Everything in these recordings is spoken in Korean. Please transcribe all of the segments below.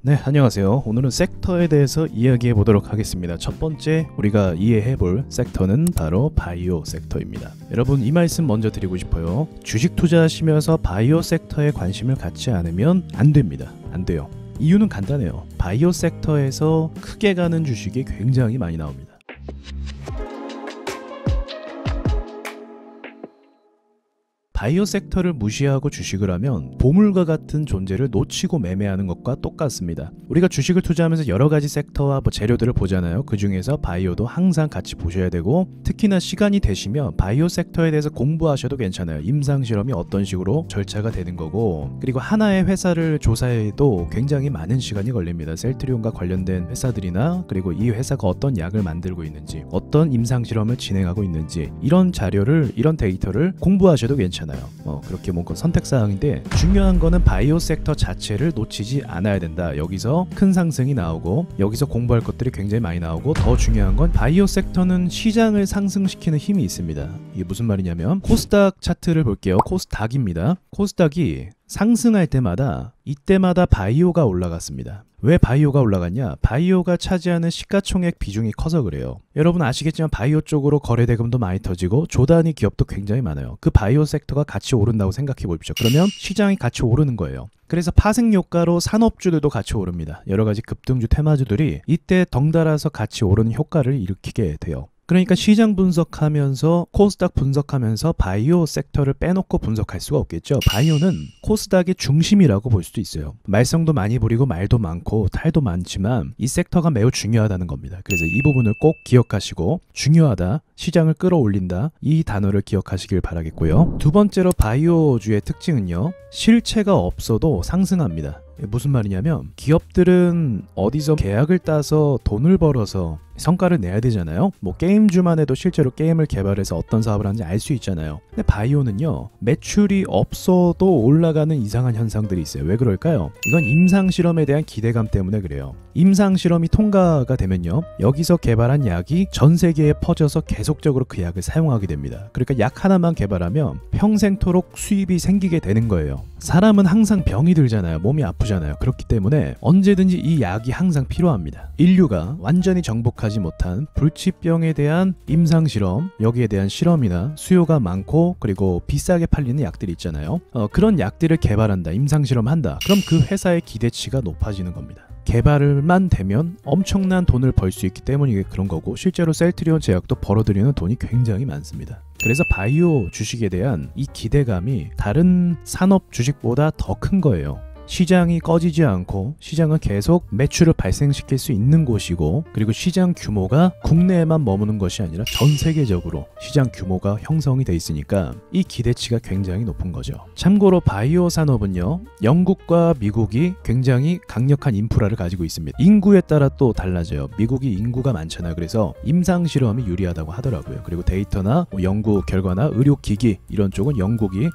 네, 안녕하세요. 오늘은 섹터에 대해서 이야기해 보도록 하겠습니다. 첫 번째 우리가 이해해 볼 섹터는 바로 바이오 섹터입니다. 여러분, 이 말씀 먼저 드리고 싶어요. 주식 투자하시면서 바이오 섹터에 관심을 갖지 않으면 안 됩니다. 안 돼요. 이유는 간단해요. 바이오 섹터에서 크게 가는 주식이 굉장히 많이 나옵니다. 바이오 섹터를 무시하고 주식을 하면 보물과 같은 존재를 놓치고 매매하는 것과 똑같습니다. 우리가 주식을 투자하면서 여러 가지 섹터와 재료들을 보잖아요. 그 중에서 바이오도 항상 같이 보셔야 되고, 특히나 시간이 되시면 바이오 섹터에 대해서 공부하셔도 괜찮아요. 임상실험이 어떤 식으로 절차가 되는 거고, 그리고 하나의 회사를 조사해도 굉장히 많은 시간이 걸립니다. 셀트리온과 관련된 회사들이나, 그리고 이 회사가 어떤 약을 만들고 있는지, 어떤 임상실험을 진행하고 있는지, 이런 자료를, 이런 데이터를 공부하셔도 괜찮아요. 그렇게 뭔가 선택사항인데, 중요한 거는 바이오 섹터 자체를 놓치지 않아야 된다. 여기서 큰 상승이 나오고, 여기서 공부할 것들이 굉장히 많이 나오고, 더 중요한 건 바이오 섹터는 시장을 상승시키는 힘이 있습니다. 이게 무슨 말이냐면, 코스닥 차트를 볼게요. 코스닥입니다. 코스닥이 상승할 때마다 이때마다 바이오가 올라갔습니다. 왜 바이오가 올라갔냐? 바이오가 차지하는 시가총액 비중이 커서 그래요. 여러분 아시겠지만 바이오 쪽으로 거래대금도 많이 터지고 조단위 기업도 굉장히 많아요. 그 바이오 섹터가 같이 오른다고 생각해 보십시오. 그러면 시장이 같이 오르는 거예요. 그래서 파생효과로 산업주들도 같이 오릅니다. 여러 가지 급등주 테마주들이 이때 덩달아서 같이 오르는 효과를 일으키게 돼요. 그러니까 시장 분석하면서, 코스닥 분석하면서 바이오 섹터를 빼놓고 분석할 수가 없겠죠. 바이오는 코스닥의 중심이라고 볼 수도 있어요. 말썽도 많이 부리고 말도 많고 탈도 많지만 이 섹터가 매우 중요하다는 겁니다. 그래서 이 부분을 꼭 기억하시고, 중요하다, 시장을 끌어올린다, 이 단어를 기억하시길 바라겠고요. 두 번째로 바이오주의 특징은요, 실체가 없어도 상승합니다. 무슨 말이냐면, 기업들은 어디서 계약을 따서 돈을 벌어서 성과를 내야 되잖아요. 게임주만 해도 실제로 게임을 개발해서 어떤 사업을 하는지 알 수 있잖아요. 근데 바이오는요, 매출이 없어도 올라가는 이상한 현상들이 있어요. 왜 그럴까요? 이건 임상실험에 대한 기대감 때문에 그래요. 임상실험이 통과가 되면요, 여기서 개발한 약이 전 세계에 퍼져서 계속적으로 그 약을 사용하게 됩니다. 그러니까 약 하나만 개발하면 평생토록 수입이 생기게 되는 거예요. 사람은 항상 병이 들잖아요. 몸이 아프잖아요. 그렇기 때문에 언제든지 이 약이 항상 필요합니다. 인류가 완전히 정복하지 못한 불치병에 대한 임상실험, 여기에 대한 실험이나 수요가 많고, 그리고 비싸게 팔리는 약들이 있잖아요. 그런 약들을 개발한다, 임상실험한다. 그럼 그 회사의 기대치가 높아지는 겁니다. 개발만 되면 엄청난 돈을 벌 수 있기 때문에 그런 거고, 실제로 셀트리온 제약도 벌어들이는 돈이 굉장히 많습니다. 그래서 바이오 주식에 대한 이 기대감이 다른 산업 주식보다 더 큰 거예요. 시장이 꺼지지 않고 시장은 계속 매출을 발생시킬 수 있는 곳이고, 그리고 시장 규모가 국내에만 머무는 것이 아니라 전 세계적으로 시장 규모가 형성이 돼 있으니까 이 기대치가 굉장히 높은 거죠. 참고로 바이오 산업은요, 영국과 미국이 굉장히 강력한 인프라를 가지고 있습니다. 인구에 따라 또 달라져요. 미국이 인구가 많잖아요. 그래서 임상실험이 유리하다고 하더라고요. 그리고 데이터나 연구 결과나 의료기기, 이런 쪽은 영국이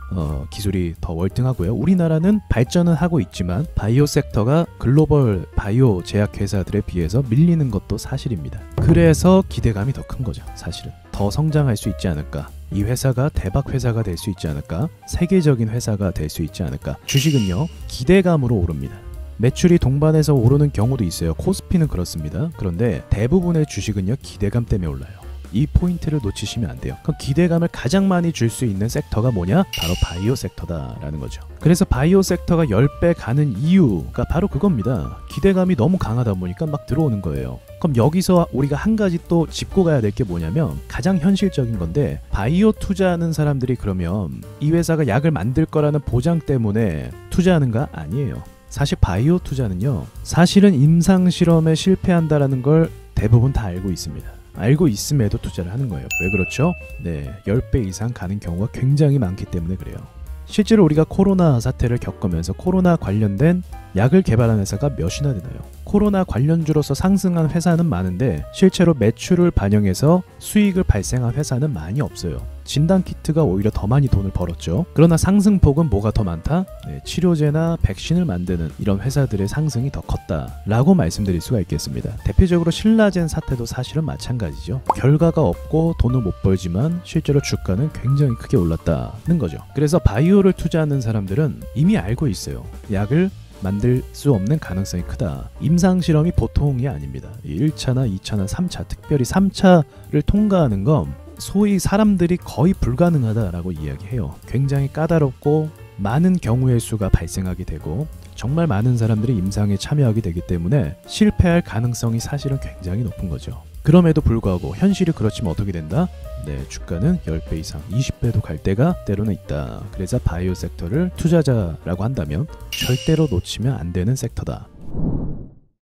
기술이 더 월등하고요. 우리나라는 발전은 하고 있지만 바이오 섹터가 글로벌 바이오 제약회사들에 비해서 밀리는 것도 사실입니다. 그래서 기대감이 더 큰 거죠. 사실은 더 성장할 수 있지 않을까, 이 회사가 대박 회사가 될 수 있지 않을까, 세계적인 회사가 될 수 있지 않을까. 주식은요, 기대감으로 오릅니다. 매출이 동반해서 오르는 경우도 있어요. 코스피는 그렇습니다. 그런데 대부분의 주식은요, 기대감 때문에 올라요. 이 포인트를 놓치시면 안 돼요. 그럼 기대감을 가장 많이 줄 수 있는 섹터가 뭐냐? 바로 바이오 섹터다라는 거죠. 그래서 바이오 섹터가 10배 가는 이유가 바로 그겁니다. 기대감이 너무 강하다 보니까 막 들어오는 거예요. 그럼 여기서 우리가 한 가지 또 짚고 가야 될 게 뭐냐면, 가장 현실적인 건데, 바이오 투자하는 사람들이 그러면 이 회사가 약을 만들 거라는 보장 때문에 투자하는가? 아니에요. 사실 바이오 투자는요, 사실은 임상실험에 실패한다라는 걸 대부분 다 알고 있습니다. 알고 있음에도 투자를 하는 거예요. 왜 그렇죠? 네, 10배 이상 가는 경우가 굉장히 많기 때문에 그래요. 실제로 우리가 코로나 사태를 겪으면서 코로나 관련된 약을 개발한 회사가 몇이나 되나요? 코로나 관련주로서 상승한 회사는 많은데 실제로 매출을 반영해서 수익을 발생한 회사는 많이 없어요. 진단키트가 오히려 더 많이 돈을 벌었죠. 그러나 상승폭은 뭐가 더 많다? 네, 치료제나 백신을 만드는 이런 회사들의 상승이 더 컸다라고 말씀드릴 수가 있겠습니다. 대표적으로 신라젠 사태도 사실은 마찬가지죠. 결과가 없고 돈을 못 벌지만 실제로 주가는 굉장히 크게 올랐다는 거죠. 그래서 바이오를 투자하는 사람들은 이미 알고 있어요. 약을 만들 수 없는 가능성이 크다. 임상실험이 보통이 아닙니다. 1차나 2차나 3차, 특별히 3차를 통과하는 건 소위 사람들이 거의 불가능하다라고 이야기해요. 굉장히 까다롭고 많은 경우의 수가 발생하게 되고 정말 많은 사람들이 임상에 참여하게 되기 때문에 실패할 가능성이 사실은 굉장히 높은 거죠. 그럼에도 불구하고 현실이 그렇지만 어떻게 된다? 네, 주가는 10배 이상, 20배도 갈 때가 때로는 있다. 그래서 바이오 섹터를 투자자라고 한다면 절대로 놓치면 안 되는 섹터다.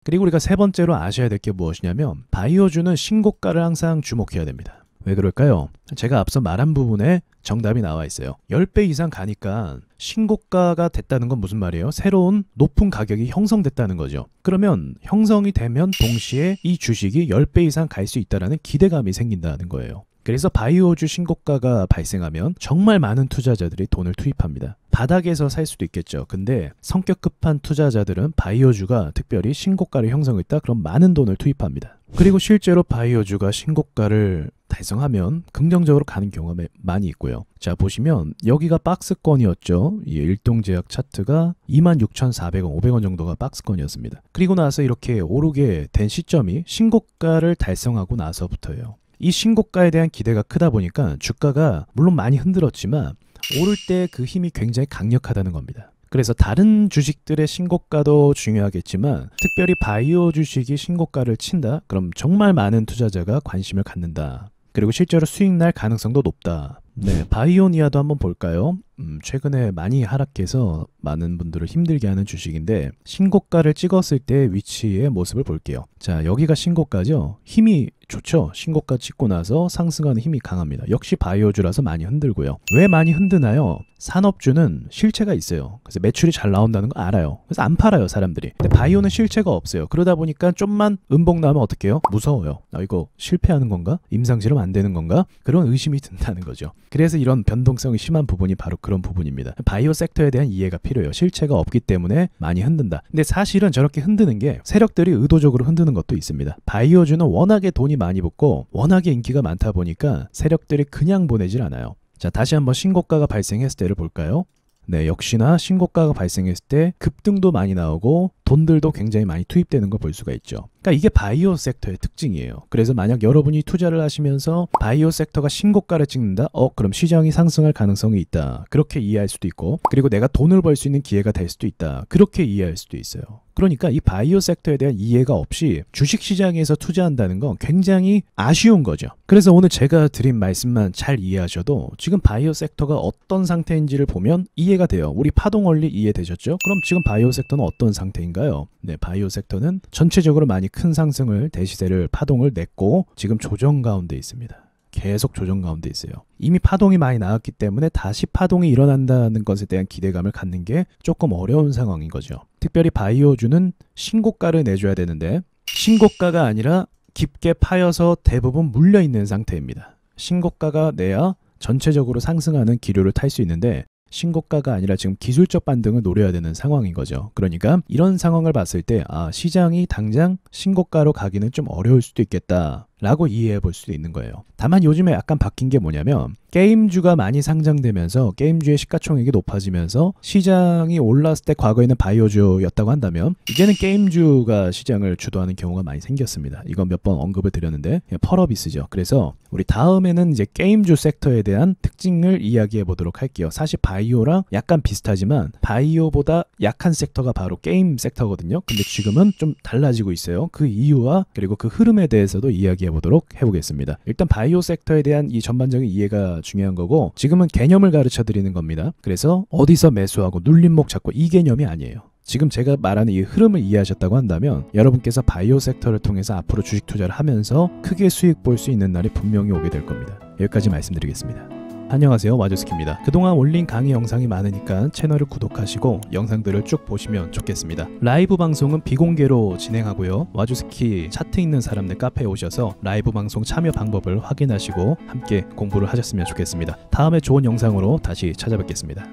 그리고 우리가 세 번째로 아셔야 될 게 무엇이냐면 바이오주는 신고가를 항상 주목해야 됩니다. 왜 그럴까요? 제가 앞서 말한 부분에 정답이 나와 있어요. 10배 이상 가니까 신고가가 됐다는 건 무슨 말이에요? 새로운 높은 가격이 형성됐다는 거죠. 그러면 형성이 되면 동시에 이 주식이 10배 이상 갈 수 있다는 기대감이 생긴다는 거예요. 그래서 바이오주 신고가가 발생하면 정말 많은 투자자들이 돈을 투입합니다. 바닥에서 살 수도 있겠죠. 근데 성격 급한 투자자들은 바이오주가 특별히 신고가를 형성했다? 그럼 많은 돈을 투입합니다. 그리고 실제로 바이오주가 신고가를 달성하면 긍정적으로 가는 경우가 많이 있고요. 자, 보시면 여기가 박스권이었죠. 이 일동제약 차트가 26,400원, 500원 정도가 박스권이었습니다. 그리고 나서 이렇게 오르게 된 시점이 신고가를 달성하고 나서부터예요. 이 신고가에 대한 기대가 크다 보니까 주가가 물론 많이 흔들었지만 오를 때 그 힘이 굉장히 강력하다는 겁니다. 그래서 다른 주식들의 신고가도 중요하겠지만 특별히 바이오 주식이 신고가를 친다? 그럼 정말 많은 투자자가 관심을 갖는다. 그리고 실제로 수익 날 가능성도 높다. 네, 바이오니아도 한번 볼까요? 최근에 많이 하락해서 많은 분들을 힘들게 하는 주식인데 신고가를 찍었을 때 위치의 모습을 볼게요. 자, 여기가 신고가죠. 힘이 좋죠. 신고가 찍고 나서 상승하는 힘이 강합니다. 역시 바이오주라서 많이 흔들고요. 왜 많이 흔드나요? 산업주는 실체가 있어요. 그래서 매출이 잘 나온다는 거 알아요. 그래서 안 팔아요, 사람들이. 근데 바이오는 실체가 없어요. 그러다 보니까 좀만 음봉 나면 어떡해요? 무서워요. 이거 실패하는 건가? 임상실험 안 되는 건가? 그런 의심이 든다는 거죠. 그래서 이런 변동성이 심한 부분이 바로 그런 부분입니다. 바이오 섹터에 대한 이해가 필요해요. 실체가 없기 때문에 많이 흔든다. 근데 사실은 저렇게 흔드는 게 세력들이 의도적으로 흔드는 것도 있습니다. 바이오주는 워낙에 돈이 많이 붙고 워낙에 인기가 많다 보니까 세력들이 그냥 보내질 않아요. 자, 다시 한번 신고가가 발생했을 때를 볼까요? 네, 역시나 신고가가 발생했을 때 급등도 많이 나오고 돈들도 굉장히 많이 투입되는 걸 볼 수가 있죠. 그러니까 이게 바이오 섹터의 특징이에요. 그래서 만약 여러분이 투자를 하시면서 바이오 섹터가 신고가를 찍는다? 그럼 시장이 상승할 가능성이 있다. 그렇게 이해할 수도 있고, 그리고 내가 돈을 벌 수 있는 기회가 될 수도 있다. 그렇게 이해할 수도 있어요. 그러니까 이 바이오 섹터에 대한 이해가 없이 주식시장에서 투자한다는 건 굉장히 아쉬운 거죠. 그래서 오늘 제가 드린 말씀만 잘 이해하셔도 지금 바이오 섹터가 어떤 상태인지를 보면 이해가 돼요. 우리 파동원리 이해되셨죠? 그럼 지금 바이오 섹터는 어떤 상태인가요? 네, 바이오 섹터는 전체적으로 많이 큰 상승을 대시세를 파동을 냈고 지금 조정 가운데 있습니다. 계속 조정 가운데 있어요. 이미 파동이 많이 나왔기 때문에 다시 파동이 일어난다는 것에 대한 기대감을 갖는 게 조금 어려운 상황인 거죠. 특별히 바이오주는 신고가를 내줘야 되는데 신고가가 아니라 깊게 파여서 대부분 물려있는 상태입니다. 신고가가 내야 전체적으로 상승하는 기류를 탈 수 있는데 신고가가 아니라 지금 기술적 반등을 노려야 되는 상황인 거죠. 그러니까 이런 상황을 봤을 때 시장이 당장 신고가로 가기는 좀 어려울 수도 있겠다 라고 이해해 볼 수도 있는 거예요. 다만 요즘에 약간 바뀐 게 뭐냐면 게임주가 많이 상장되면서 게임주의 시가총액이 높아지면서 시장이 올랐을 때 과거에는 바이오주였다고 한다면 이제는 게임주가 시장을 주도하는 경우가 많이 생겼습니다. 이건 몇 번 언급을 드렸는데 펄어비스죠. 그래서 우리 다음에는 이제 게임주 섹터에 대한 특징을 이야기해 보도록 할게요. 사실 바이오랑 약간 비슷하지만 바이오보다 약한 섹터가 바로 게임 섹터거든요. 근데 지금은 좀 달라지고 있어요. 그 이유와 그리고 그 흐름에 대해서도 이야기해 보도록 해보겠습니다. 일단 바이오 섹터에 대한 이 전반적인 이해가 중요한 거고 지금은 개념을 가르쳐 드리는 겁니다. 그래서 어디서 매수하고 눌림목 잡고 이 개념이 아니에요. 지금 제가 말하는 이 흐름을 이해하셨다고 한다면 여러분께서 바이오 섹터를 통해서 앞으로 주식 투자를 하면서 크게 수익 볼 수 있는 날이 분명히 오게 될 겁니다. 여기까지 말씀드리겠습니다. 안녕하세요, 와주스키입니다. 그동안 올린 강의 영상이 많으니까 채널을 구독하시고 영상들을 쭉 보시면 좋겠습니다. 라이브 방송은 비공개로 진행하고요. 와주스키 차트 있는 사람들 카페에 오셔서 라이브 방송 참여 방법을 확인하시고 함께 공부를 하셨으면 좋겠습니다. 다음에 좋은 영상으로 다시 찾아뵙겠습니다.